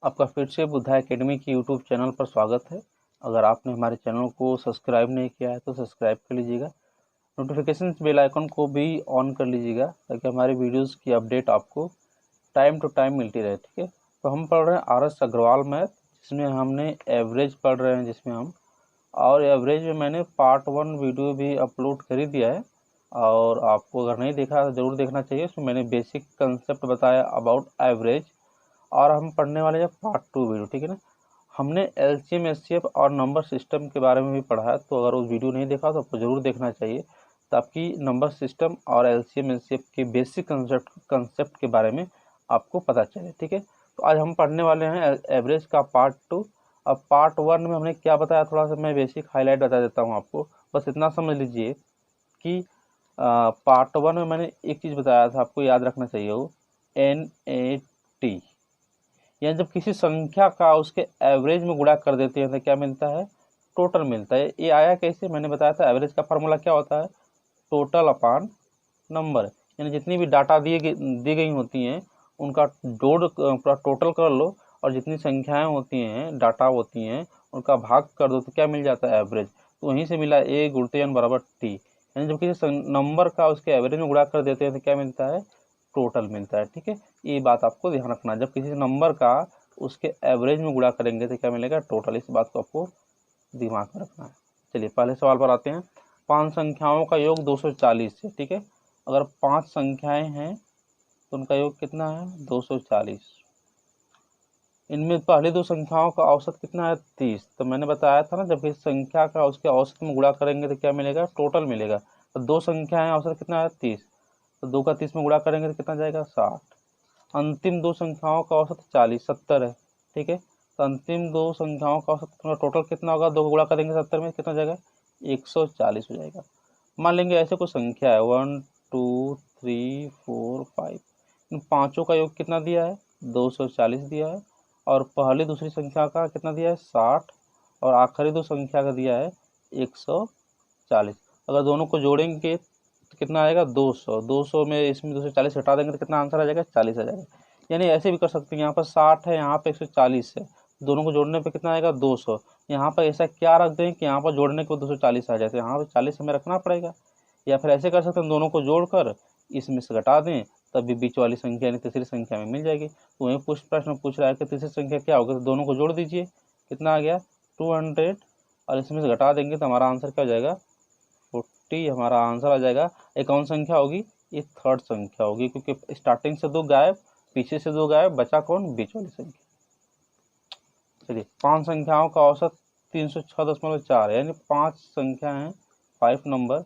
आपका फिर से बुद्धा एकेडमी की यूट्यूब चैनल पर स्वागत है। अगर आपने हमारे चैनल को सब्सक्राइब नहीं किया है तो सब्सक्राइब कर लीजिएगा। नोटिफिकेशन बेल आइकन को भी ऑन कर लीजिएगा ताकि हमारे वीडियोस की अपडेट आपको टाइम टू टाइम मिलती रहे। ठीक है, तो हम पढ़ रहे हैं आर.एस. अग्रवाल मैथ, जिसमें हमने एवरेज पढ़ रहे हैं, जिसमें हम और एवरेज में मैंने पार्ट 1 वीडियो भी अपलोड कर ही दिया है और आपको अगर नहीं देखा तो ज़रूर देखना चाहिए। उसमें मैंने बेसिक कंसेप्ट बताया अबाउट एवरेज और हम पढ़ने वाले हैं पार्ट 2 वीडियो। ठीक है ना, हमने एलसीएम एचसीएफ और नंबर सिस्टम के बारे में भी पढ़ा है, तो अगर वो वीडियो नहीं देखा तो आपको ज़रूर देखना चाहिए ताकि नंबर सिस्टम और एलसीएम एचसीएफ के बेसिक कंसेप्ट के बारे में आपको पता चले। ठीक है, तो आज हम पढ़ने वाले हैं एवरेज का पार्ट 2। अब पार्ट 1 में हमने क्या बताया, थोड़ा सा मैं बेसिक हाईलाइट बता देता हूँ आपको। बस इतना समझ लीजिए कि पार्ट 1 में मैंने एक चीज़ बताया था, आपको याद रखना चाहिए, वो NAT, यानी जब किसी संख्या का उसके एवरेज में गुणा कर देते हैं तो क्या मिलता है, टोटल मिलता है। ये आया कैसे, मैंने बताया था एवरेज का फार्मूला क्या होता है, टोटल अपान नंबर। यानी जितनी भी डाटा दी गई होती हैं उनका जोड़ पूरा टोटल कर लो और जितनी संख्याएं होती हैं, डाटा होती हैं, उनका भाग कर दो तो क्या मिल जाता है, एवरेज। तो वहीं से मिला A × N = T। यानी जब किसी नंबर का उसके एवरेज में गुणा कर देते हैं तो क्या मिलता है, टोटल मिलता है। ठीक है, ये बात आपको ध्यान रखना, जब किसी नंबर का उसके एवरेज में गुणा करेंगे तो क्या मिलेगा, टोटल। इस बात को आपको दिमाग में रखना है। चलिए पहले सवाल पर आते हैं। 5 संख्याओं का योग 240 है। ठीक है, अगर 5 संख्याएं हैं तो उनका योग कितना है, 240। इनमें पहली 2 संख्याओं का औसत कितना है, 30। तो मैंने बताया था ना, जब किसी संख्या का उसके औसत में गुणा करेंगे तो क्या मिलेगा, टोटल मिलेगा। तो 2 संख्याएं, औसत कितना है, 30। तो 2 का 30 में गुणा करेंगे तो कितना जाएगा, 60। अंतिम 2 संख्याओं का औसत 40, 70 है। ठीक है, तो अंतिम 2 संख्याओं का औसत टोटल कितना होगा, 2 को गुणा करेंगे 70 में, कितना जाएगा, 140 हो जाएगा। मान लेंगे ऐसे कोई संख्या है 1 2 3 4 5, इन पांचों का योग कितना दिया है, 240 दिया है, और पहली दूसरी संख्या का कितना दिया है, 60, और आखिरी 2 संख्या का दिया है 140। अगर दोनों को जोड़ेंगे तो कितना आएगा, 200। 200 में इसमें 240 हटा देंगे तो कितना आंसर आ जाएगा, 40 आ जाएगा। यानी ऐसे भी कर सकते हैं, यहाँ पर 60 है, यहाँ पे 140 है, दोनों को जोड़ने पे कितना आएगा, 200। यहाँ पर ऐसा क्या रख दें कि यहाँ पर जोड़ने के 240 आ जाए, तो यहाँ पर 40 हमें रखना पड़ेगा। या फिर ऐसे कर सकते हैं, दोनों को जोड़कर इसमें से घटा दें, तभी बीच वाली संख्या यानी तीसरी संख्या में मिल जाएगी। तो वही प्रश्न पूछ रहा है कि तीसरी संख्या क्या होगी, तो दोनों को जोड़ दीजिए, कितना आ गया, 200, और इसमें से घटा देंगे तो हमारा आंसर क्या हो जाएगा, 40 हमारा आंसर आ जाएगा। ये कौन संख्या होगी, ये थर्ड संख्या होगी, क्योंकि स्टार्टिंग से 2 गायब, पीछे से 2 गायब, बचा कौन, बीच वाली संख्या। चलिए 5 संख्याओं का औसत 306.4 है, यानी 5 संख्या है, 5 नंबर,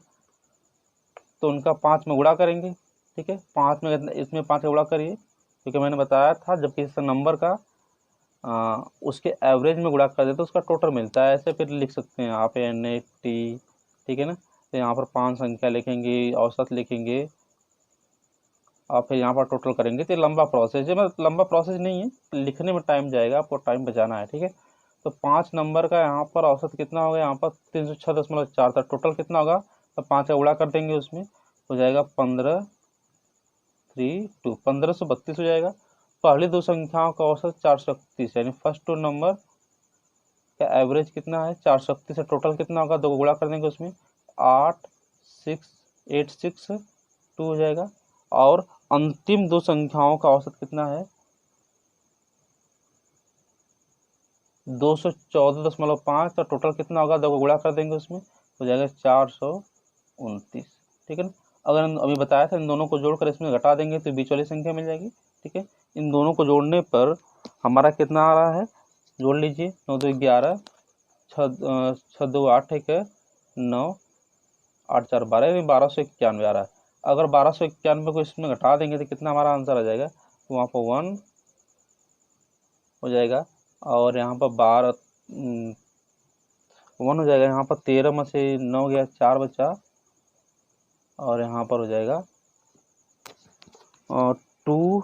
तो उनका 5 में गुणा करेंगे। ठीक है, 5 में इसमें 5 का गुणा करिए, क्योंकि मैंने बताया था जब किसी नंबर का उसके एवरेज में गुणा कर दे तो उसका टोटल मिलता है। ऐसे फिर लिख सकते हैं आप NAT। ठीक है ना, तो यहाँ पर 5 संख्या लिखेंगे, औसत लिखेंगे, और फिर यहाँ पर टोटल करेंगे। तो लंबा प्रोसेस है, मतलब लंबा प्रोसेस नहीं है, लिखने में टाइम जाएगा, आपको टाइम बचाना है। ठीक है, तो 5 नंबर का यहाँ पर औसत कितना होगा, यहाँ पर 306.4 था, टोटल कितना होगा, तो 5 का गुणा कर देंगे, उसमें हो जाएगा 1532 हो जाएगा। पहली 2 संख्याओं का औसत 431, यानी फर्स्ट 2 नंबर का एवरेज कितना है, 431 है, टोटल कितना होगा, 2 को गुणा कर देंगे, उसमें 86862 हो जाएगा। और अंतिम 2 संख्याओं का औसत कितना है, 214.5, तो टोटल कितना होगा, 2 को गुणा कर देंगे, उसमें हो जाएगा 429। ठीक है ना, अगर अभी बताया था इन दोनों को जोड़कर इसमें घटा देंगे तो बीच वाली संख्या मिल जाएगी। ठीक है, इन दोनों को जोड़ने पर हमारा कितना आ रहा है, जोड़ लीजिए, 9 2 11, 6 2 8 1 9, 8 4 12, यानी 1291 आ रहा है। अगर 1291 को इसमें घटा देंगे तो कितना हमारा आंसर आ जाएगा, तो वहाँ पर 1 हो जाएगा, और यहाँ पर 1 हो जाएगा, यहाँ पर 13 में से 9 गया, 4 बचा, और यहाँ पर हो जाएगा 2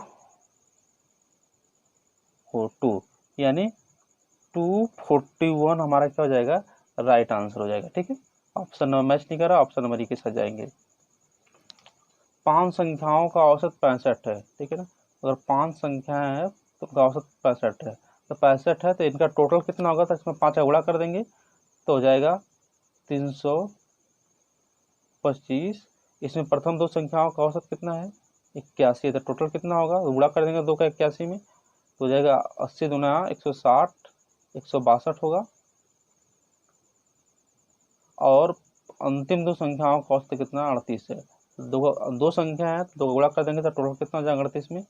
यानी 241 हमारा क्या हो जाएगा, राइट आंसर हो जाएगा। ठीक है, ऑप्शन नंबर मैच नहीं कर रहा, ऑप्शन नंबर के साथ जाएंगे। 5 संख्याओं का औसत 65 है। ठीक है ना, अगर 5 संख्याएं हैं तो उनका औसत 65 है, तो 65 है, तो इनका टोटल कितना होगा, तो इसमें 5 का गुणा कर देंगे तो हो जाएगा 325। इसमें प्रथम दो संख्याओं का औसत कितना है, 81 है, तो टोटल कितना होगा, गुणा कर देंगे 2 का 81 में तो हो जाएगा 80 दूना 160, 162 होगा। और अंतिम दो संख्याओं का औसत कितना 38 है। दो संख्या है तो 2 गुणा कर देंगे तो टोटल कितना हो जाएगा 38 में,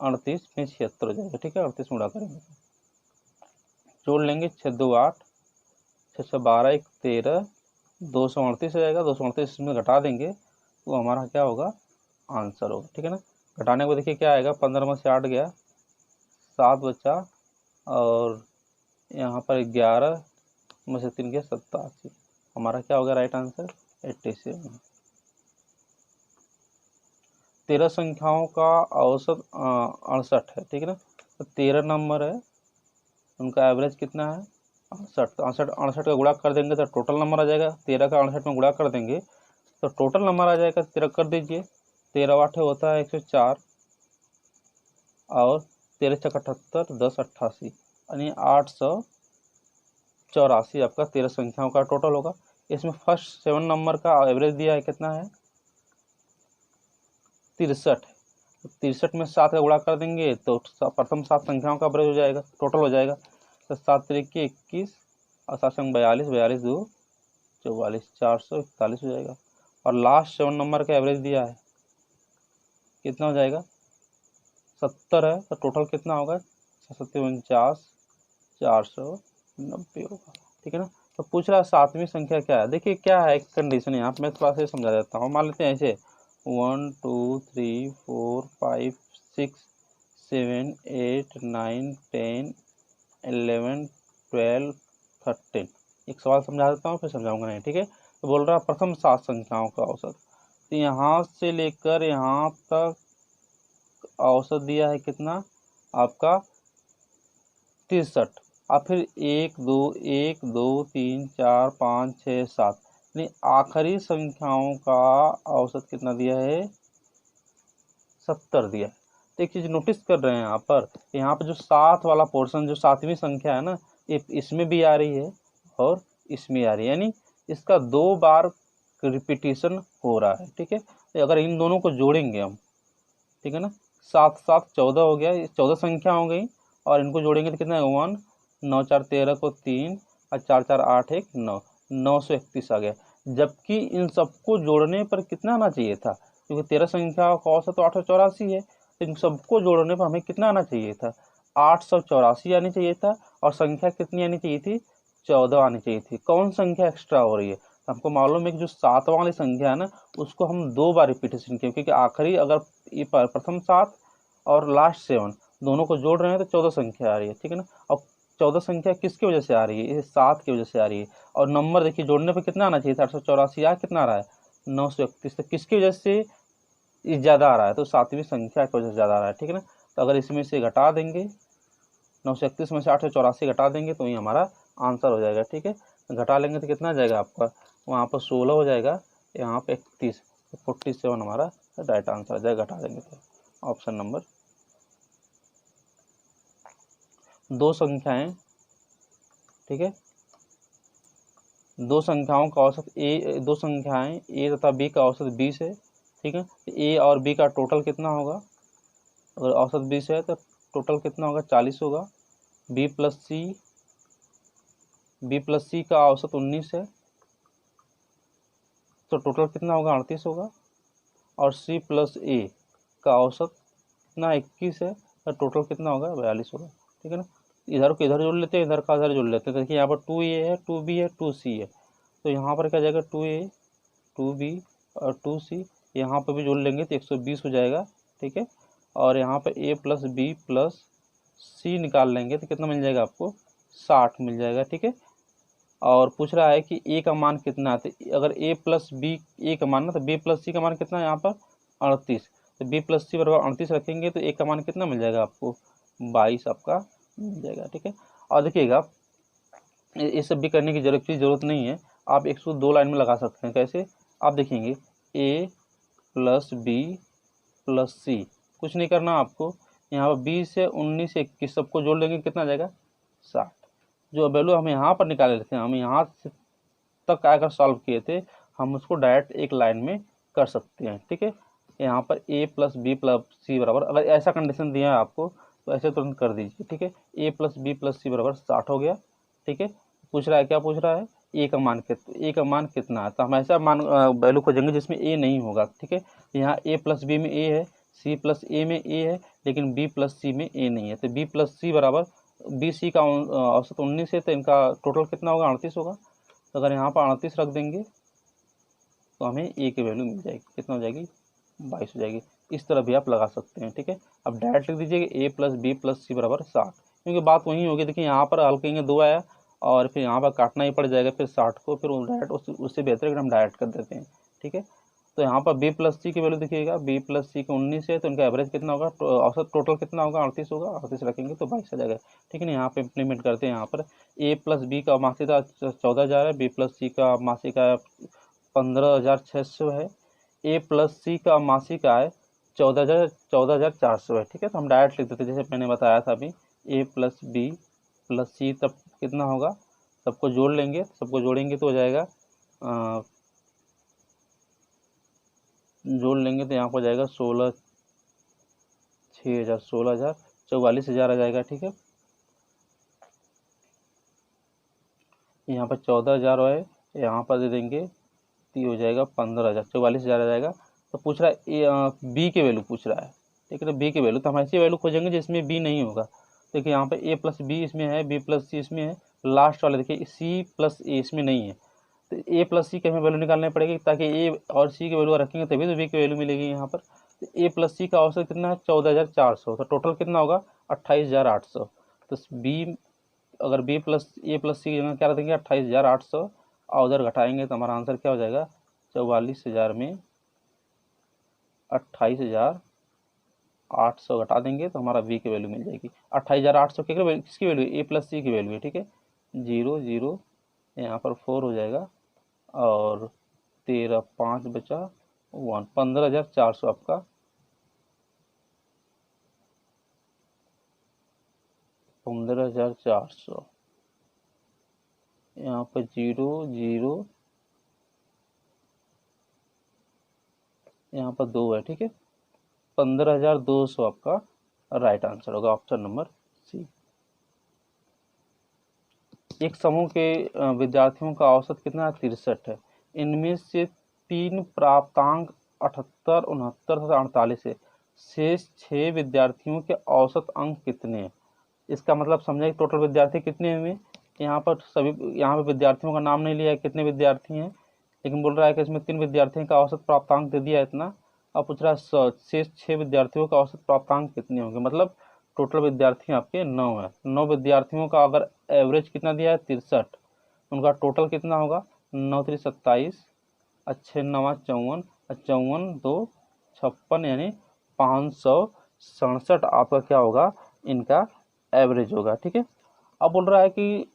38 में 76 हो जाएगा। ठीक है, 38 में गुणा करेंगे जोड़ लेंगे 6 2 8, 6 12 1 13, 238 हो जाएगा। 238 में घटा देंगे तो हमारा क्या होगा, आंसर होगा। ठीक है ना, घटाने को देखिए क्या आएगा, 15 में से 8 गया, 7 बचा, और यहाँ पर 11 में से 3 गया, 87। हमारा क्या होगा राइट आंसर 87। 13 संख्याओं का औसत 68 है। ठीक है ना, तो 13 नंबर है, उनका एवरेज कितना है 68। 68 का गुणा कर देंगे तो टोटल नंबर आ जाएगा। 13 का 68 में गुणा कर देंगे तो टोटल नंबर आ जाएगा। 13 कर दीजिए, 13 8 होता है 104, और 13 6 78, 10 88, यानी 884 आपका 13 संख्याओं का टोटल होगा। इसमें फर्स्ट 7 नंबर का एवरेज दिया है कितना है 63। 63 में 7 का गुणा कर देंगे तो प्रथम 7 संख्याओं का एवरेज हो जाएगा, टोटल हो जाएगा। तो 7 3 21 और 7 42, 42 2 44, 441 हो जाएगा। और लास्ट 7 नंबर का एवरेज दिया है कितना हो जाएगा 70 है, तो टोटल कितना होगा 749, 490 होगा। ठीक है ना, तो पूछ रहा है 7वीं संख्या क्या है। देखिए क्या है कंडीशन, यहाँ पे मैं थोड़ा सा समझा देता हूँ। मान लेते हैं ऐसे 1 2 3 4 5 6 7 8 9 10 11 12 13। एक सवाल समझा देता हूँ फिर समझाऊंगा नहीं। ठीक है, तो बोल रहा है प्रथम 7 संख्याओं का औसत, तो यहाँ से लेकर यहाँ तक औसत दिया है कितना आपका 63, और फिर 1 2 3 4 5 6 7, यानी आखिरी संख्याओं का औसत कितना दिया है 70 दिया है। तो एक चीज नोटिस कर रहे हैं यहाँ पर जो 7 वाला पोर्शन जो 7वीं संख्या है ना, ये इसमें भी आ रही है और इसमें आ रही है, यानी इसका 2 बार रिपीटिशन हो रहा है। ठीक है, तो अगर इन दोनों को जोड़ेंगे हम, ठीक है ना, 7 7 14 हो गया, 14 संख्या हो गई, और इनको जोड़ेंगे तो कितना है 1 9 4 13 को 3 और 4 4 8 1 9, 931 आ गया। जबकि इन सबको जोड़ने पर कितना आना चाहिए था, क्योंकि 13 संख्या का औसत तो 884 है, तो इन सबको जोड़ने पर हमें कितना आना चाहिए था 884 आनी चाहिए था, और संख्या कितनी आनी चाहिए थी 14 आनी चाहिए थी। कौन संख्या एक्स्ट्रा हो रही है, हमको मालूम है कि जो 7 वाली संख्या है ना उसको हम 2 बार रिपीटेशन किए, क्योंकि आखिरी अगर ये प्रथम 7 और लास्ट 7 दोनों को जोड़ रहे हैं तो 14 संख्या आ रही है। ठीक है ना, अब 14 संख्या किसकी वजह से आ रही है, ये 7 की वजह से आ रही है। और नंबर देखिए जोड़ने पर कितना आना चाहिए था 884, या कितना आ रहा है 931, तो किसकी वजह से ज़्यादा आ रहा है, तो 7वीं संख्या की वजह से ज़्यादा आ रहा है। ठीक है ना, तो अगर इसमें से घटा देंगे 931 में से 884 घटा देंगे तो ये हमारा आंसर हो जाएगा। ठीक है, घटा लेंगे तो कितना आ जाएगा आपका, वहाँ पर 16 हो जाएगा, यहाँ पे 31, 47 हमारा राइट आंसर आ जाएगा घटा देंगे तो। ऑप्शन नंबर 2 संख्याएं, ठीक है, 2 संख्याओं का औसत दो संख्याएं ए तथा बी का औसत 20 है। ठीक है, ए और बी का टोटल कितना होगा, अगर औसत 20 है तो टोटल कितना होगा 40 होगा। बी प्लस सी का औसत 19 है तो टोटल कितना होगा 38 होगा। और सी प्लस ए का औसत कितना 21 है तो टोटल कितना होगा 42 होगा। ठीक है ना, इधर को इधर जोड़ लेते हैं, इधर का इधर जोड़ लेते हैं। देखिए यहाँ पर 2a है, 2b है, 2c है, तो यहाँ पर क्या जाएगा 2a 2b और 2c, यहाँ पर भी जोड़ लेंगे तो 120 हो जाएगा। ठीक है, और यहाँ पर a प्लस बी प्लस सी निकाल लेंगे तो कितना मिल जाएगा आपको 60 मिल जाएगा। ठीक है, और पूछ रहा है कि ए का मान कितना है, तो अगर ए प्लस बी ए का मान ना, तो बी प्लस सी का मान कितना है यहाँ पर 38, तो बी प्लस सी बराबर 38 रखेंगे तो ए का मान कितना मिल जाएगा आपको 22 आपका मिल जाएगा। ठीक है, और देखिएगा ये सब भी करने की जरूरत नहीं है, आप 102 लाइन में लगा सकते हैं। कैसे, आप देखेंगे ए प्लस बी प्लस सी, कुछ नहीं करना आपको, यहाँ पर 20 से 19 से 21 सबको जोड़ लेंगे, कितना आ जाएगा 60। जो वैल्यू हम यहाँ पर निकाले थे, हम यहाँ से तक आकर सॉल्व किए थे, हम उसको डायरेक्ट एक लाइन में कर सकते हैं। ठीक है, यहाँ पर a प्लस बी प्लस सी बराबर, अगर ऐसा कंडीशन दिया है आपको तो ऐसे तुरंत कर दीजिए। ठीक है, a प्लस बी प्लस सी बराबर 60 हो गया। ठीक है, पूछ रहा है, क्या पूछ रहा है, a का मान कितना, a का मान कितना है, तो हम ऐसा मान वैल्यू खोजेंगे जिसमें a नहीं होगा। ठीक है, यहाँ a प्लस बी में a है, c प्लस a में a है, लेकिन b प्लस सी में a नहीं है, तो b प्लस सी बराबर बी सी का औसत 19 है, तो इनका टोटल कितना होगा, 38 होगा। तो अगर यहाँ पर 38 रख देंगे तो हमें ए की वैल्यू मिल जाएगी, कितना हो जाएगी, 22 हो जाएगी। इस तरह भी आप लगा सकते हैं। ठीक है, अब डायरेक्ट लिख दीजिए ए प्लस बी प्लस सी बराबर 60, क्योंकि बात वही होगी। देखिए यहाँ पर हल करेंगे 2 आया और फिर यहाँ पर काटना ही पड़ जाएगा फिर 60 को, फिर डायरेक्ट उससे बेहतर है हम डायरेक्ट कर देते हैं। ठीक है, तो यहाँ पर बी प्लस सी की वैल्यू देखिएगा, बी प्लस सी का 19 है, तो इनका एवरेज कितना होगा, औसत टोटल कितना होगा, 38 होगा, 38 रखेंगे तो 22 आ जाएगा। ठीक है ना, यहाँ पे इम्प्लीमेंट करते हैं। यहाँ पर ए प्लस बी का मासिक 14,000 है, बी प्लस सी का मासिक 15,600 है, ए प्लस सी का मासिक आय 14,400 है। ठीक है, तो हम डायरेक्ट लिख देते हैं जैसे मैंने बताया था अभी, ए प्लस बी प्लस सी तब कितना होगा, सबको जोड़ लेंगे, सबको जोड़ेंगे तो हो जाएगा, जोड़ लेंगे तो यहाँ पर हो जाएगा 16,000 16,000 44,000 आ जाएगा। ठीक है, यहाँ पर 14,000 है, यहाँ पर दे देंगे तो ये हो जाएगा 15,000 44,000 आ जाएगा। तो पूछ रहा है बी के वैल्यू पूछ रहा है। ठीक है, तो बी के वैल्यू, तो हम ऐसी वैल्यू खोजेंगे जिसमें बी नहीं होगा। देखिए यहाँ पर ए प्लस बी इसमें है, बी प्लस सी इसमें है, लास्ट वाले देखिए सी प्लस ए इसमें नहीं है, तो ए प्लस सी की हमें वैल्यू निकालनी पड़ेगी, ताकि ए और सी की वैल्यू रखेंगे तभी तो बी की वैल्यू मिलेगी यहाँ पर। तो ए प्लस सी का औसत कितना है, 14,400, तो टोटल कितना होगा, 28,800। तो बी, अगर बी प्लस ए प्लस सी की जगह क्या रखेंगे, 28,800, और उधर घटाएंगे तो हमारा आंसर क्या हो जाएगा, 44,000 में 28,800 घटा देंगे तो हमारा बी की वैल्यू मिल जाएगी। 28,800 किसकी वैल्यू, ए प्लस सी की वैल्यू है। ठीक है, 0 0 यहाँ पर 4 हो जाएगा, और 13 5 बचा 1, 15,400 आपका 15,400। यहाँ पर 0 0 यहाँ पर 2 है। ठीक है, 15,200 आपका राइट आंसर होगा, ऑप्शन नंबर सी। एक समूह के विद्यार्थियों का औसत कितना है, 63 है। इनमें से 3 प्राप्तांक 78 69 तथा 48 है, शेष 6 विद्यार्थियों के औसत अंक कितने हैं। इसका मतलब समझे टोटल विद्यार्थी कितने हुए, यहाँ पर सभी, यहाँ पर विद्यार्थियों का नाम नहीं लिया है कितने विद्यार्थी हैं, लेकिन बोल रहा है कि इसमें 3 विद्यार्थियों का औसत प्राप्तांक दे दिया है इतना, और पूछ रहा है शेष 6 विद्यार्थियों का औसत प्राप्तांक कितने होंगे, मतलब टोटल विद्यार्थी आपके 9 है। 9 विद्यार्थियों का अगर एवरेज कितना दिया है, 63, उनका टोटल कितना होगा, 9 3 27, 6 9 54, 54 2 56, यानी 567 आपका क्या होगा, इनका एवरेज होगा। ठीक है, अब बोल रहा है कि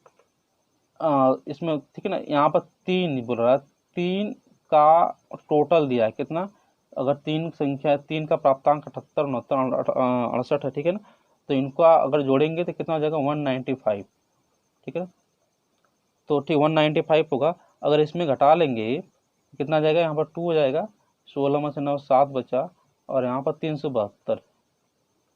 इसमें, ठीक है ना, यहाँ पर 3 बोल रहा है, 3 का टोटल दिया है कितना, अगर 3 संख्या है, 3 का प्राप्तांक 78 69 68 है। ठीक है ना, तो इनका अगर जोड़ेंगे तो कितना हो जाएगा, 195। ठीक है, तो ठीक 195 होगा। अगर इसमें घटा लेंगे कितना आ जाएगा, यहाँ पर 2 हो जाएगा, 16 में से 9 7 बचा, और यहाँ पर 372।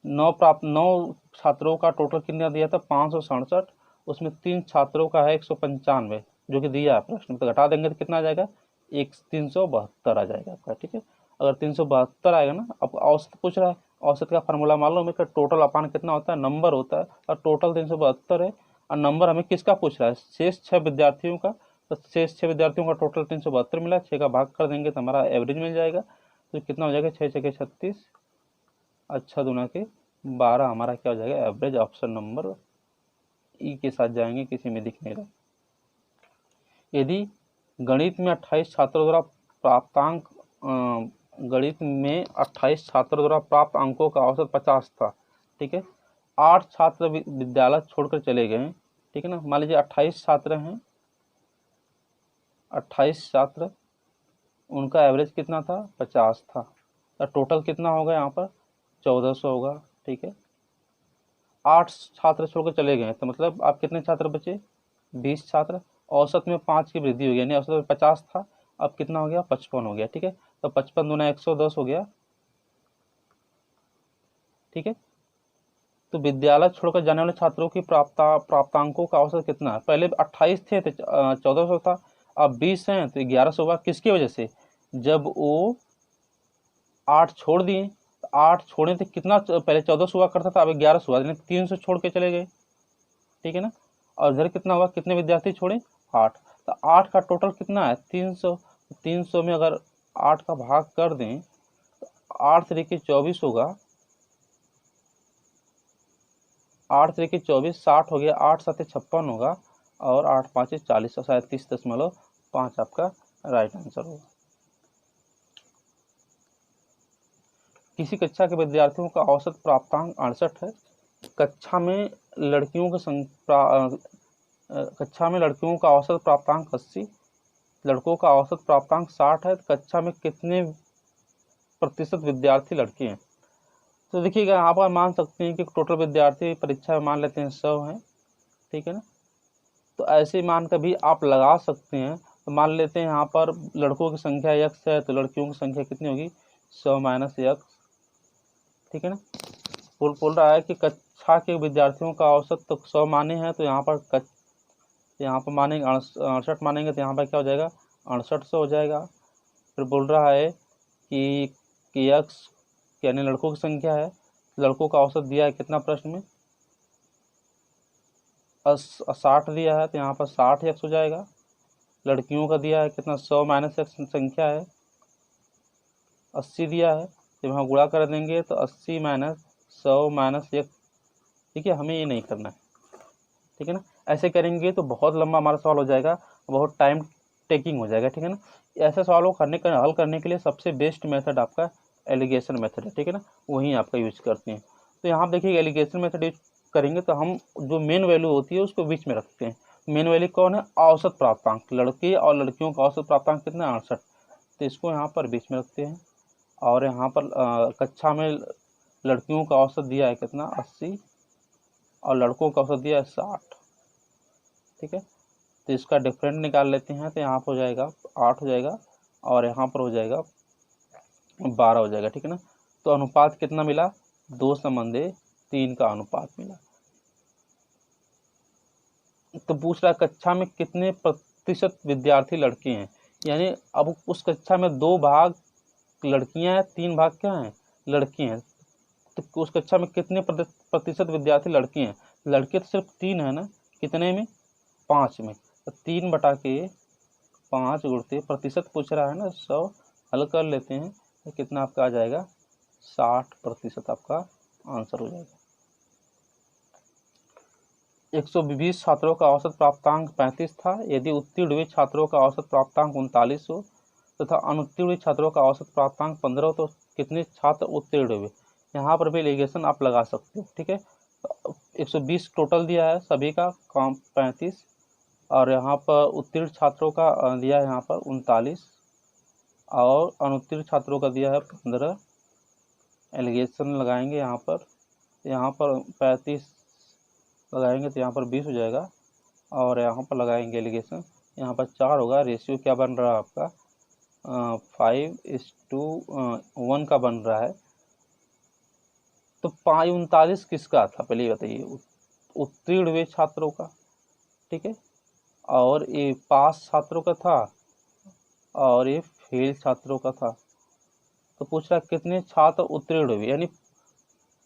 9 छात्रों का टोटल कितना दिया था, 567, उसमें 3 छात्रों का है 195 जो कि दिया है प्रश्न, तो घटा देंगे तो कितना आ जाएगा, 372 आ जाएगा आपका। ठीक है, अगर 372 आएगा ना, अब औसत पूछ रहा है, औसत का फार्मूला मालूम है कि टोटल अपान कितना होता है, नंबर होता है, और टोटल 372 है, और नंबर हमें किसका पूछ रहा है, शेष 6 विद्यार्थियों का, तो शेष 6 विद्यार्थियों का टोटल 372 मिला, 6 का भाग कर देंगे तो हमारा एवरेज मिल जाएगा। तो कितना हो जाएगा, 6 6 36, अच्छा दूना के 12, हमारा क्या हो जाएगा, एवरेज। ऑप्शन नंबर ई के साथ जाएंगे, किसी में दिख नहीं रहा। यदि गणित में 28 छात्रों द्वारा प्राप्तांक गणित में 28 छात्रों द्वारा प्राप्त अंकों का औसत 50 था। ठीक है, 8 छात्र विद्यालय छोड़कर चले गए। ठीक है ना, मान लीजिए 28 छात्र हैं, 28 छात्र, उनका एवरेज कितना था, 50 था, तो टोटल कितना होगा यहाँ पर, 1400 होगा। ठीक है, 8 छात्र छोड़कर चले गए, तो मतलब आप कितने छात्र बचे, 20 छात्र। औसत में 5 की वृद्धि हो गई, यानी औसत में 50 था, अब कितना हो गया, 55 हो गया। ठीक है, तो 55 दूना 110 हो गया। ठीक है, तो विद्यालय छोड़कर जाने वाले छात्रों की प्राप्तांकों का औसत कितना है, पहले 28 थे तो 1400 था, अब 20 हैं तो 1100 हुआ। किसकी वजह से, जब वो 8 छोड़ दिए, 8 छोड़े थे, कितना पहले 1400 हुआ करता था, अब 1100 हुआ, यानी 300 छोड़ के चले गए। ठीक है ना, और इधर कितना हुआ, कितने विद्यार्थी छोड़े, 8, तो 8 का टोटल कितना है, 300। 300 में अगर 8 का भाग कर दें तो 8 तरीके 24 होगा, 8 तरीके 24, 60 हो गया, 8 7 56 होगा, और 8 5 40, 37.5 आपका राइट आंसर होगा। किसी कक्षा के विद्यार्थियों का औसत प्राप्तांक 68 है। कक्षा में लड़कियों का औसत प्राप्तांक 80, लड़कों का औसत प्राप्तांक 60 है। कक्षा में कितने प्रतिशत विद्यार्थी लड़के हैं, तो देखिएगा आप मान सकते हैं कि टोटल विद्यार्थी परीक्षा में मान लेते हैं 100 हैं। ठीक है ना, तो ऐसे मान का भी आप लगा सकते हैं। तो मान लेते हैं यहाँ पर लड़कों की संख्या x है, तो लड़कियों की संख्या कितनी होगी, 100 - x। ठीक है ना, बोल रहा है कि कक्षा के विद्यार्थियों का औसत तो 100 माने हैं, तो यहाँ पर मानेंगे 68 मानेंगे, तो यहाँ पर क्या हो जाएगा, 6800 हो जाएगा। फिर बोल रहा है कि x यानी लड़कों की संख्या है, लड़कों का औसत दिया है कितना प्रश्न में, 60 दिया है, तो यहाँ पर 60x हो जाएगा। लड़कियों का दिया है कितना, 100 - x संख्या है, 80 दिया है, जब हम गुणा कर देंगे तो 80 - 100 - 1। ठीक है, हमें ये नहीं करना है। ठीक है ना, ऐसे करेंगे तो बहुत लंबा हमारा सवाल हो जाएगा, बहुत टाइम टेकिंग हो जाएगा। ठीक है ना, ऐसे सवालों को हल करने के लिए सबसे बेस्ट मेथड आपका एलिगेशन मेथड है। ठीक है ना, वही आपका यूज करते हैं। तो यहाँ देखिए एलिगेशन मेथड यूज करेंगे तो हम जो मेन वैल्यू होती है उसको बीच में रखते हैं। मेन वैल्यू कौन है, औसत प्राप्तांक, लड़के और लड़कियों का औसत प्राप्तांक कितना है, 68, तो इसको यहाँ पर बीच में रखते हैं। और यहाँ पर कक्षा में लड़कियों का औसत दिया है कितना, 80, और लड़कों का औसत दिया है 60। ठीक है, तो इसका डिफरेंट निकाल लेते हैं, तो यहाँ पर हो जाएगा 8 हो जाएगा, और यहाँ पर हो जाएगा 12 हो जाएगा। ठीक है ना, तो अनुपात कितना मिला, 2:3 का अनुपात मिला। तो पूछ रहा है कक्षा में कितने प्रतिशत विद्यार्थी लड़के हैं, यानी अब उस कक्षा में 2 भाग लड़कियां हैं, 3 भाग क्या हैं, लड़के हैं। तो उस कक्षा में कितने प्रतिशत विद्यार्थी लड़के हैं, लड़के तो सिर्फ 3 है ना, कितने में, 5 में, तो 3/5 गुणते प्रतिशत पूछ रहा है ना, 100 हल कर लेते हैं तो कितना आपका आ जाएगा, 60% आपका आंसर हो जाएगा। 120 छात्रों का औसत प्राप्तांक 35 था। यदि उत्तीर्ण हुए छात्रों का औसत प्राप्तांक 39 हो तथा अनुत्तीर्ण हुए छात्रों का औसत प्राप्तांक 15 हो, तो कितने छात्र उत्तीर्ण हुए। यहाँ पर भी एलिगेशन आप लगा सकते हो। ठीक है, 120 टोटल दिया है सभी का, काम 35, और यहाँ पर उत्तीर्ण छात्रों का दिया है यहाँ पर 39, और अनुत्तीर्ण छात्रों का दिया है 15। एलिगेशन लगाएंगे यहाँ पर 35 लगाएंगे तो यहाँ पर 20 हो जाएगा, और यहाँ पर लगाएंगे एलिगेशन, यहाँ पर 4 होगा। रेशियो क्या बन रहा है आपका, 5:1 का बन रहा है। तो 39 किसका था, पहले बताइए, उत्तीर्ण हुए छात्रों का। ठीक है, और ये पास छात्रों का था, और ये फेल छात्रों का था। तो पूछ रहा कितने छात्र उत्तीर्ण हुए, यानी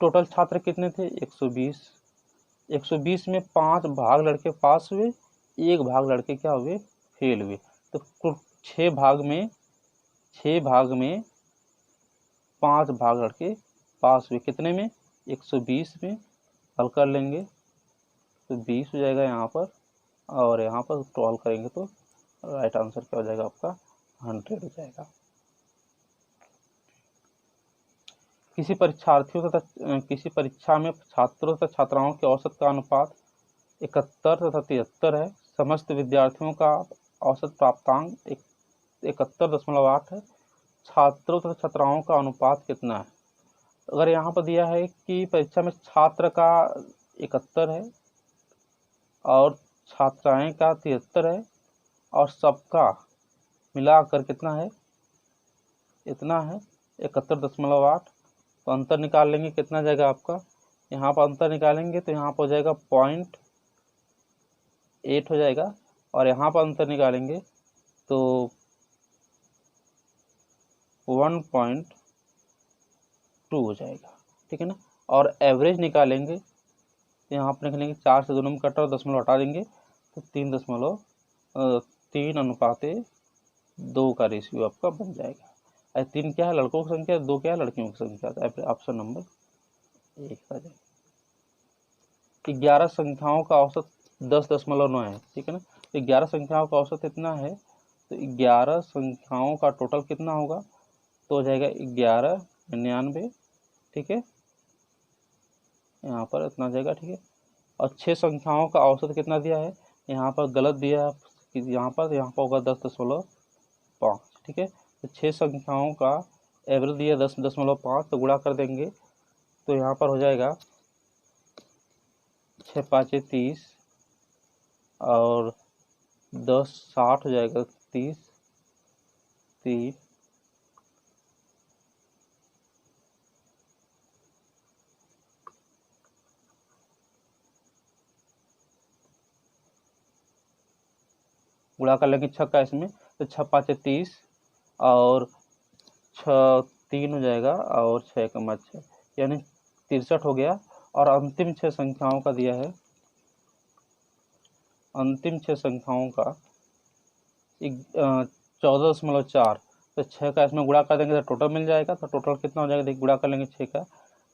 टोटल छात्र कितने थे, 120। 120 में 5 भाग लड़के पास हुए, 1 भाग लड़के क्या हुए, फेल हुए। तो कुल 6 भाग में 5 भाग लड़के पास हुए, कितने में, 120 में। हल कर लेंगे तो 20 हो जाएगा यहाँ पर, और यहाँ पर तो हल करेंगे तो राइट आंसर क्या हो जाएगा आपका, 100 हो जाएगा। किसी परीक्षा में छात्रों तथा छात्राओं के औसत का अनुपात 71 तथा 73 है। समस्त विद्यार्थियों का औसत प्राप्तांक 71.8 है। छात्रों तथा छात्राओं का अनुपात कितना है। अगर यहाँ पर दिया है कि परीक्षा में छात्र का 71 है, और छात्राएं का 73 है, और सबका मिलाकर कितना है, इतना है 71.8। तो अंतर निकाल लेंगे, कितना जाएगा आपका, यहाँ पर अंतर निकालेंगे तो यहाँ पर हो जाएगा 0.8 हो जाएगा, और यहाँ पर अंतर निकालेंगे तो 1.2 हो जाएगा, ठीक है ना। और एवरेज निकालेंगे तो यहाँ पर निकलेंगे 4 से 2 नंबर कटा और दशमलव हटा देंगे तो 3.3 का रेशियो आपका बन जाएगा। 3 क्या है लड़कों की संख्या, 2 क्या है लड़कियों की संख्या, तो ऑप्शन नंबर 1 आ जाएगा। 11 संख्याओं का औसत 10.9 है, ठीक है ना। तो 11 संख्याओं का औसत इतना है, तो 11 संख्याओं का टोटल कितना होगा, तो हो जाएगा 1199, ठीक है, यहाँ पर इतना जाएगा, ठीक है। और 6 संख्याओं का औसत कितना दिया है, यहाँ पर गलत दिया है, यहाँ पर होगा 10.5, ठीक है। तो 6 संख्याओं का एवरेज दिया 10.5, तो गुणा कर देंगे तो यहाँ पर हो जाएगा 6 5 30, और 10 60 हो जाएगा, 30 3 गुणा कर लेंगे 6 का इसमें, तो 6 5 30, और 6 3 हो जाएगा, और 6 का 6 यानी 63 हो गया। और अंतिम 6 संख्याओं का दिया है, अंतिम 6 संख्याओं का 14.4, तो 6 का इसमें गुणा कर देंगे तो टोटल मिल जाएगा। तो टोटल कितना हो जाएगा, देखिए गुणा कर लेंगे 6 का तो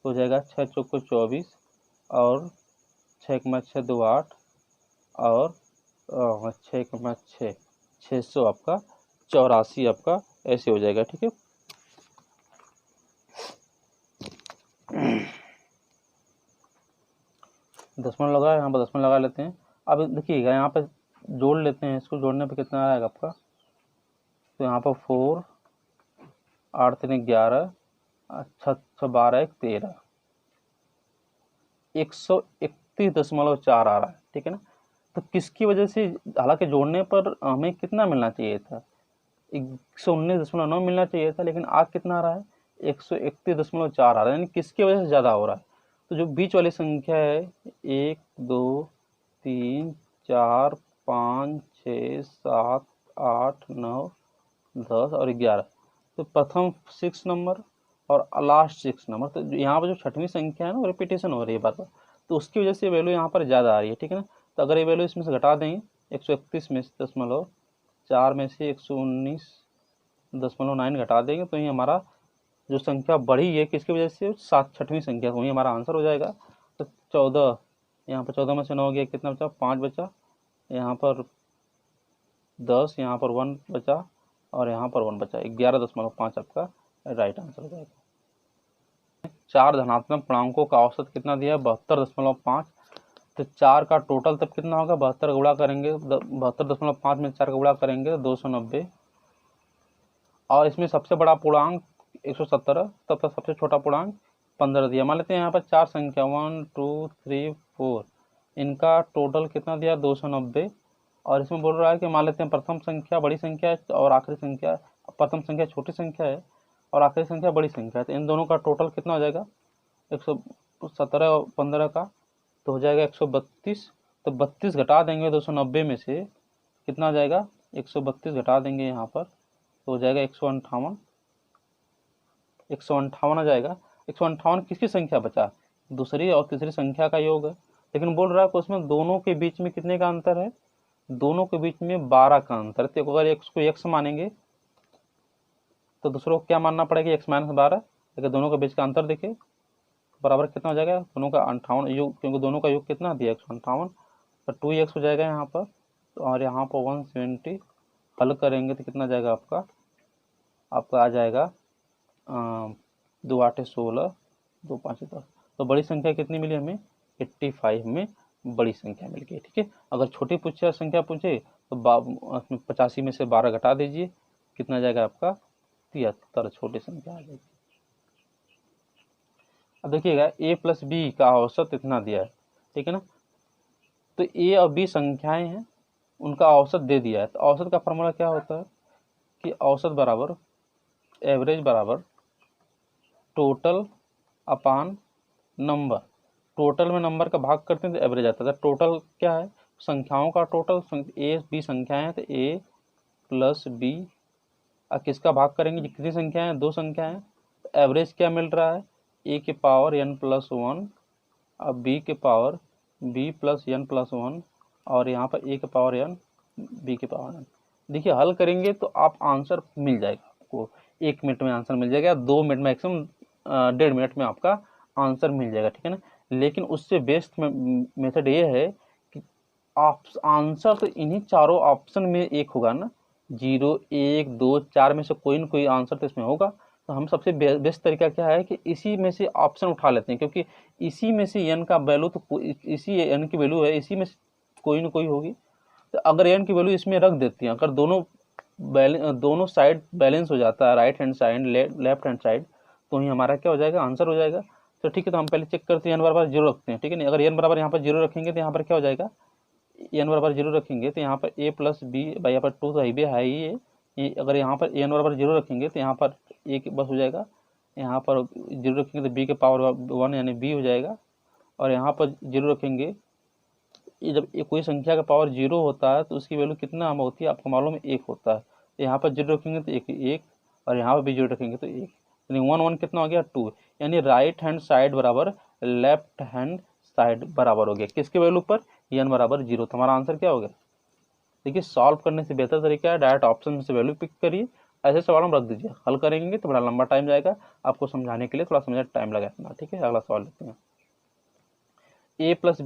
हो जाएगा 6 चौको 24, और 6 का 6 2 8, और 6 का 6 600 आपका 84 आपका ऐसे हो जाएगा, ठीक है। दशमलव लगा, यहाँ पर दशमलव लगा लेते हैं। अब देखिएगा यहाँ पर जोड़ लेते हैं, इसको जोड़ने पे कितना आएगा आपका, तो यहाँ पर 4 8 3 11 6 12 1 13 131.4 आ रहा है, ठीक है ना। तो किसकी वजह से, हालांकि जोड़ने पर हमें कितना मिलना चाहिए था, 119.9 मिलना चाहिए था, लेकिन आज कितना आ रहा है, 131.4 आ रहा है, यानी किसकी वजह से ज़्यादा हो रहा है। तो जो बीच वाली संख्या है 1 2 3 4 5 6 7 8 9 10 और 11, तो प्रथम 6 नंबर और लास्ट 6 नंबर, तो यहाँ पर जो छठवीं संख्या है ना वो रिपीटेशन हो रही है बार बार, तो उसकी वजह से वैल्यू यहाँ पर ज़्यादा आ रही है, ठीक है ना। तो अगर ये वैल्यू इसमें से घटा देंगे 131 में से 0.4 में से 119.9 घटा देंगे तो ये हमारा जो संख्या बढ़ी है किसकी वजह से, छठवीं संख्या, वही हमारा आंसर हो जाएगा। तो 14, यहाँ पर 14 में से 9 गया, कितना बचा, 5 बचा, यहाँ पर 10, यहाँ पर 1 बचा, और यहाँ पर 1 बचा, 11.5 आपका राइट आंसर हो जाएगा। 4 धनात्मक पूर्णांकों का औसत कितना दिया है, 72.5, तो 4 का टोटल तब कितना होगा, 72 का गुणा करेंगे, 72.5 में 4 का गुणा करेंगे तो 290, और इसमें सबसे बड़ा पूर्णांक 117, तब तक सबसे छोटा पूर्णांक 15 दिया। मान लेते हैं यहाँ पर 4 संख्या 1 2 3 4, इनका टोटल कितना दिया 290, और इसमें बोल रहा है कि मान लेते हैं प्रथम संख्या बड़ी संख्या है और आखिरी संख्या, प्रथम संख्या छोटी संख्या है और आखिरी संख्या बड़ी संख्या है, तो इन दोनों का टोटल कितना हो जाएगा 117 और 15 का, तो हो जाएगा 132, तो 32 घटा देंगे 290 में से, कितना हो जाएगा 132 घटा देंगे यहाँ पर तो हो जाएगा 158, 158 आ जाएगा। 158 किसकी संख्या बचा, दूसरी और तीसरी संख्या का योग है, लेकिन बोल रहा है कि उसमें दोनों के बीच में कितने का अंतर है, दोनों के बीच में 12 का अंतर। तो अगर x को x मानेंगे तो दूसरों को क्या मानना पड़ेगा, x - 12, अगर दोनों के बीच का अंतर देखे बराबर कितना हो जाएगा, दोनों का 58 योग, क्योंकि दोनों का योग कितना दिया 158, तो 2x हो जाएगा यहाँ पर, और यहाँ पर 170 हल करेंगे तो कितना जाएगा आपका आ जाएगा 2 8 16 2 5 10, तो बड़ी संख्या कितनी मिली हमें 85 में बड़ी संख्या मिल गई, ठीक है। अगर छोटी पूछे संख्या पूछे तो 85 में से 12 घटा दीजिए, कितना जाएगा आपका 73 छोटी संख्या आ जाएगी। अब देखिएगा a + b का औसत इतना दिया है, ठीक है ना। तो ए और बी संख्याएं हैं, उनका औसत दे दिया है। तो औसत का फॉर्मूला क्या होता है कि औसत बराबर एवरेज बराबर टोटल अपान नंबर। टोटल में नंबर का भाग करते हैं तो एवरेज आता है। तो टोटल क्या है, संख्याओं का टोटल, ए बी संख्याएं हैं तो ए प्लस बी, अब किसका भाग करेंगे, कितनी संख्याएं हैं, 2 संख्याएं हैं। तो एवरेज क्या मिल रहा है, ए के पावर n प्लस 1, अब बी के power b plus n plus 1, और यहाँ पर a के पावर n b के पावर n। देखिए हल करेंगे तो आप आंसर मिल जाएगा आपको, 1 मिनट में आंसर मिल जाएगा, 2 मिनट मैक्सिमम 1.5 मिनट में आपका आंसर मिल जाएगा, ठीक है ना। लेकिन उससे बेस्ट मेथड ये है कि आप आंसर तो इन्हीं चारों ऑप्शन में एक होगा ना, 0 1 2 4 में से कोई ना कोई आंसर तो इसमें होगा। तो हम सबसे बेस्ट तरीका क्या है कि इसी में से ऑप्शन उठा लेते हैं, क्योंकि इसी में से n का वैल्यू तो इसी n की वैल्यू है, इसी में से कोई ना कोई होगी। तो अगर n की वैल्यू इसमें रख देती हैं, अगर दोनों साइड बैलेंस हो जाता है, right hand side left hand side, तो ही हमारा क्या हो जाएगा, आंसर हो जाएगा। तो ठीक है, तो हम पहले चेक करते हैं, n बराबर 0 रखते हैं, ठीक है ना। अगर n बराबर यहाँ पर 0 रखेंगे तो यहाँ पर क्या हो जाएगा, n बराबर 0 रखेंगे तो यहाँ पर a प्लस बी, भाई यहाँ पर 2 तो है ही ये, अगर यहाँ पर n बराबर 0 रखेंगे तो यहाँ पर a बस हो जाएगा, यहाँ पर 0 रखेंगे तो b के पावर 1 यानी b हो जाएगा, और यहाँ पर 0 रखेंगे, ये जब कोई संख्या का पावर 0 होता है तो उसकी वैल्यू कितना होती है आपको मालूम है, 1 होता है। तो यहाँ पर 0 रखेंगे तो 1 और यहाँ पर भी 0 रखेंगे तो 1, यानी 1 1 कितना हो गया, 2, यानी राइट हैंड साइड बराबर लेफ्ट हैंड साइड बराबर हो गया किसके वैल्यू पर, n बराबर 0। तो हमारा आंसर क्या हो गया। देखिए सॉल्व करने से बेहतर तरीका है डायरेक्ट ऑप्शन में से वैल्यू पिक करिए, ऐसे सवाल हम रख दीजिए, हल करेंगे तो बड़ा लंबा टाइम जाएगा, आपको समझाने के लिए थोड़ा समझ टाइम लगेगा, ठीक है। अगला सवाल लेते हैं, ए प्लस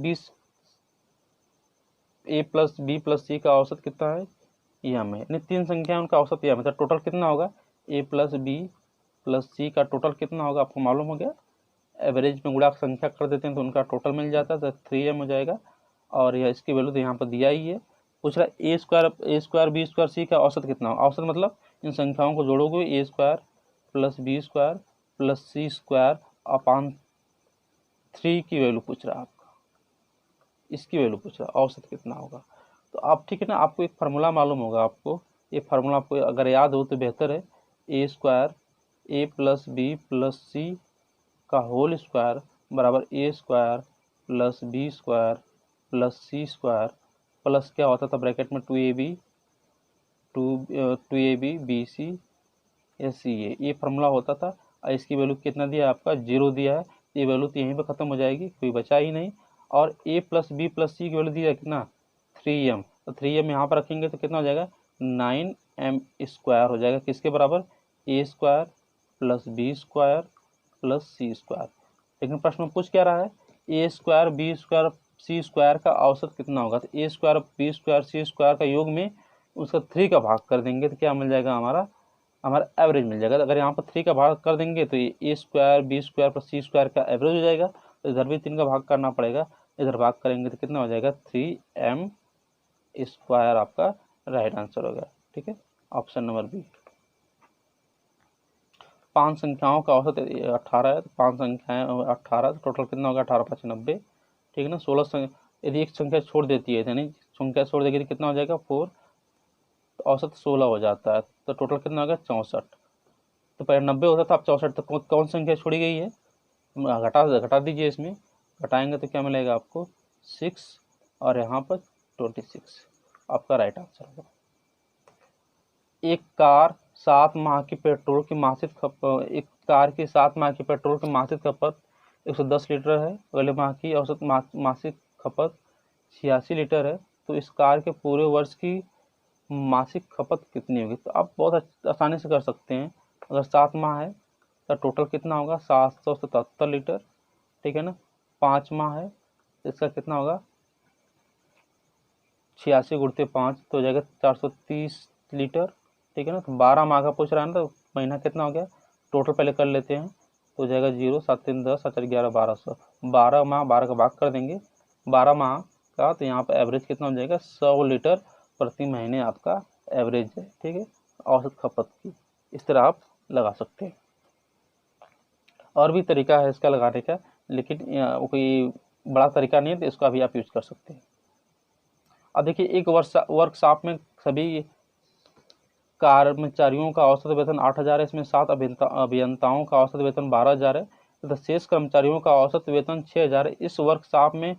बी प्लस सी का औसत कितना है, ये हमें, यानी 3 संख्या है उनका औसत यह मतलब टोटल कितना होगा, ए प्लस बी प्लस सी का टोटल कितना होगा आपको मालूम हो गया। एवरेज में गुणा संख्या कर देते हैं तो उनका टोटल मिल जाता है, तो 3m हो जाएगा, और यह इसकी वैल्यू तो यहाँ पर दिया ही है। पूछ रहा है A square B square C का औसत कितना हो, औसत मतलब इन संख्याओं को जोड़ोगे, A square plus B square plus C square upon 3 की वैल्यू पूछ रहा है आपका, इसकी वैल्यू पूछ रहा है औसत कितना होगा। तो आप ठीक है ना, आपको एक फार्मूला मालूम होगा, आपको ये फार्मूला आपको अगर याद हो तो बेहतर है, A square A plus B plus C का होल स्क्वायर बराबर A square plus B square plus C square plus क्या होता था ब्रैकेट में 2ab B C S C, ये फार्मूला होता था। और इसकी वैल्यू कितना दिया है आपका, 0 दिया है, ये वैल्यू तो यहीं पे खत्म हो जाएगी, कोई बचा ही नहीं। और a प्लस बी प्लस सी की वैल्यू दिया है कितना, 3m, तो 3m यहाँ पर रखेंगे तो कितना हो जाएगा, 9m स्क्वायर हो जाएगा, किसके बराबर, A square plus B square plus C square. लेकिन प्रश्न में पूछ क्या रहा है, A square B square C square का औसत कितना होगा। तो A square B square C square का योग में उसका 3 का भाग कर देंगे तो क्या मिल जाएगा, हमारा एवरेज मिल जाएगा। तो अगर यहाँ पर 3 का भाग कर देंगे तो ये ए square B square plus C square का एवरेज हो जाएगा। तो इधर भी 3 का भाग करना पड़ेगा, इधर भाग करेंगे तो कितना हो जाएगा, 3m स्क्वायर आपका राइट आंसर हो गया, ठीक है। Option number B. 5 संख्याओं का औसत 18 है, तो 5 संख्याएं 18, तो टोटल कितना होगा, 18 5 90, ठीक है ना। 16 यदि एक संख्या छोड़ देती है, यानी संख्या छोड़ देगी तो कितना हो जाएगा, 4, तो औसत 16 हो जाता है, तो टोटल कितना होगा, 64। तो पहले 90 होता था, अब 64, तो कौन सी संख्या छोड़ी गई है, घटा दीजिए, इसमें घटाएंगे तो क्या मिलेगा आपको, 6, और यहाँ पर 26 आपका राइट आंसर होगा। एक कार की 7 माह की पेट्रोल की मासिक खपत 110 लीटर है, अगले माह की औसत मासिक खपत 86 लीटर है, तो इस कार के पूरे वर्ष की मासिक खपत कितनी होगी। तो आप बहुत आसानी से कर सकते हैं, अगर 7 माह है तो टोटल कितना होगा, 777 लीटर, ठीक है ना। 5 माह है तो इसका कितना होगा, 86 गुणित 5 तो हो जाएगा 430 लीटर, ठीक है ना। तो 12 माह का पूछ रहा है ना, तो महीना कितना हो गया, टोटल पहले कर लेते हैं, तो हो जाएगा 0 7 3 10 7 11 1200, 12 माह 12 का भाग कर देंगे 12 माह का, तो यहाँ पर एवरेज कितना हो जाएगा, 100 लीटर प्रति महीने आपका एवरेज है, ठीक है, औसत खपत की। इस तरह आप लगा सकते हैं, और भी तरीका है इसका लगाने का, लेकिन कोई बड़ा तरीका नहीं है, तो इसका भी आप यूज़ कर सकते हैं। अब देखिए, एक वर्कशॉप में सभी कर्मचारियों का औसत वेतन 8,000 है, इसमें 7 अभियंताओं का औसत वेतन 12,000 है तथा शेष कर्मचारियों का औसत वेतन 6,000 है। इस वर्कशॉप में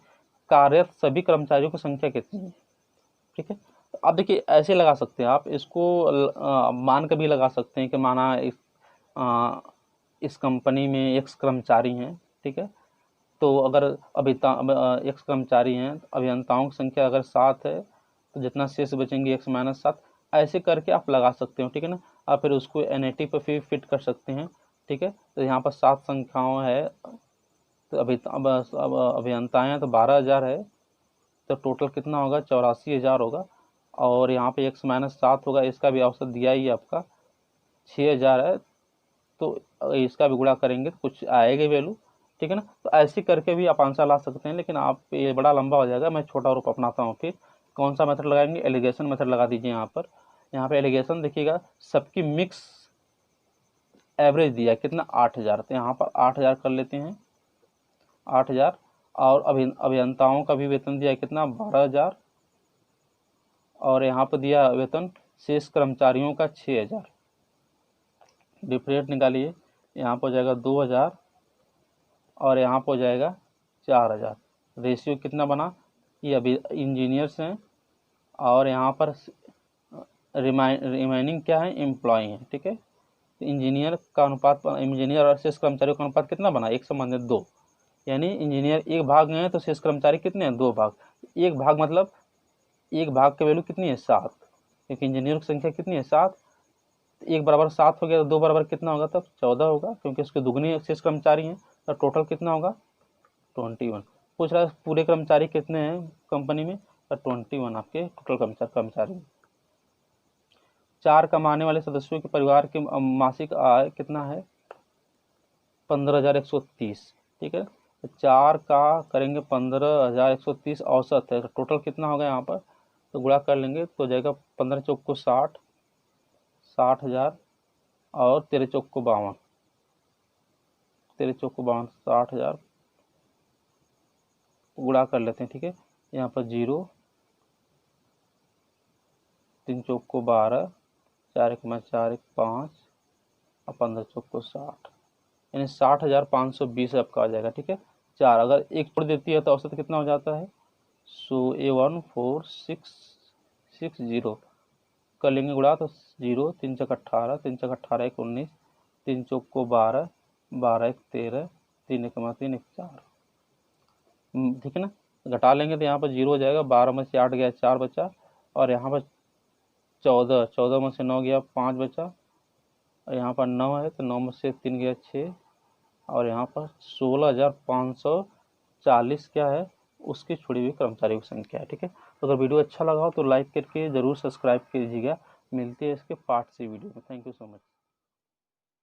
कार्यरत सभी कर्मचारियों की संख्या कितनी है? ठीक है, तो आप देखिए ऐसे लगा सकते हैं आप इसको, मान कर भी लगा सकते हैं कि माना इस कंपनी में एक्स कर्मचारी हैं, ठीक है, तो अगर एक्स कर्मचारी हैं, अभियंताओं की संख्या अगर 7 है, तो जितना शेष बचेंगे x माइनस 7, ऐसे करके आप लगा सकते हो, ठीक है ना। आप फिर उसको NAT पर फिर फिट कर सकते हैं, ठीक है। तो यहाँ पर 7 संख्याओं है, तो अब अभियंताएँ हैं तो 12,000 है, तो टोटल कितना होगा? 84,000 होगा। और यहाँ पे x माइनस 7 होगा, इसका भी औसत दिया ही आपका 6,000 है, तो इसका भी गुणा करेंगे तो कुछ आएगा वैल्यू, ठीक है ना। तो ऐसे करके भी आप आंसर ला सकते हैं, लेकिन आप ये बड़ा लंबा हो जाएगा, मैं छोटा रूप अपनाता हूँ। फिर कौन सा मेथड लगाएंगे? एलिगेशन मेथड लगा दीजिए। यहाँ पे एलिगेशन देखिएगा, सबकी मिक्स एवरेज दिया कितना? 8,000, तो यहाँ पर 8,000 कर लेते हैं, 8,000। और अभियंताओं का भी वेतन दिया कितना? 12,000। और यहाँ पर दिया वेतन शेष कर्मचारियों का 6,000। डिफरेंट निकालिए, यहाँ पर हो जाएगा 2,000 और यहाँ पर हो जाएगा 4,000। रेशियो कितना बना? ये अभी इंजीनियर्स हैं और यहाँ पर रिमेनिंग क्या है? एम्प्लॉय हैं, ठीक है। इंजीनियर का अनुपात, इंजीनियर और शेष कर्मचारियों का अनुपात कितना बना? 1/2। यानी इंजीनियर एक भाग में है तो शेष कर्मचारी कितने हैं? 2 भाग। एक भाग मतलब एक भाग की वैल्यू कितनी है? 7, क्योंकि इंजीनियर की संख्या कितनी है? 7। 1 बराबर 7 हो गया, तो 2 बराबर कितना होगा? तब 14 होगा, क्योंकि उसके दुगने शेष कर्मचारी हैं। तो टोटल कितना होगा? 21। पूछ रहा है पूरे कर्मचारी कितने हैं कंपनी में? तो 21 आपके टोटल कर्मचारी। 4 कमाने वाले सदस्यों के परिवार के मासिक आय कितना है? 15,130, ठीक है। तो 4 का करेंगे 15,130 औसत है, तो टोटल कितना होगा यहाँ पर? तो गुणा कर लेंगे तो जाएगा 15 चौक को 60, 60,000 और 13 चौक को 52, 13 चौक को 52, 60,000 गुणा कर लेते हैं, ठीक है। यहाँ पर 0, 3 चौक को 12, 4 1 4 1 5 और 15 चौक को 60, यानी 60,520 आपका आ जाएगा, ठीक है। 4 अगर एक छोड़ देती है तो औसत कितना हो जाता है? सो 14660 कर लेंगे गुणा, तो 0, 3 चौक 18, 3 चौक 18 1 19, 3 चौक को 12, 12 1 13, 3 1 3 1 4, ठीक है ना। घटा लेंगे तो यहाँ पर 0 हो जाएगा, 12 में से 8 गया 4 बचा, और यहाँ पर 14, 14 में से 9 गया 5 बचा, और यहाँ पर 9 है तो 9 में से 3 गया 6, और यहाँ पर 16,540 क्या है? उसकी छुड़ी हुई कर्मचारियों की संख्या है, ठीक है। तो अगर वीडियो अच्छा लगा हो तो लाइक करके ज़रूर सब्सक्राइब कीजिएगा। मिलती है इसके पार्ट C वीडियो में। Thank you so much.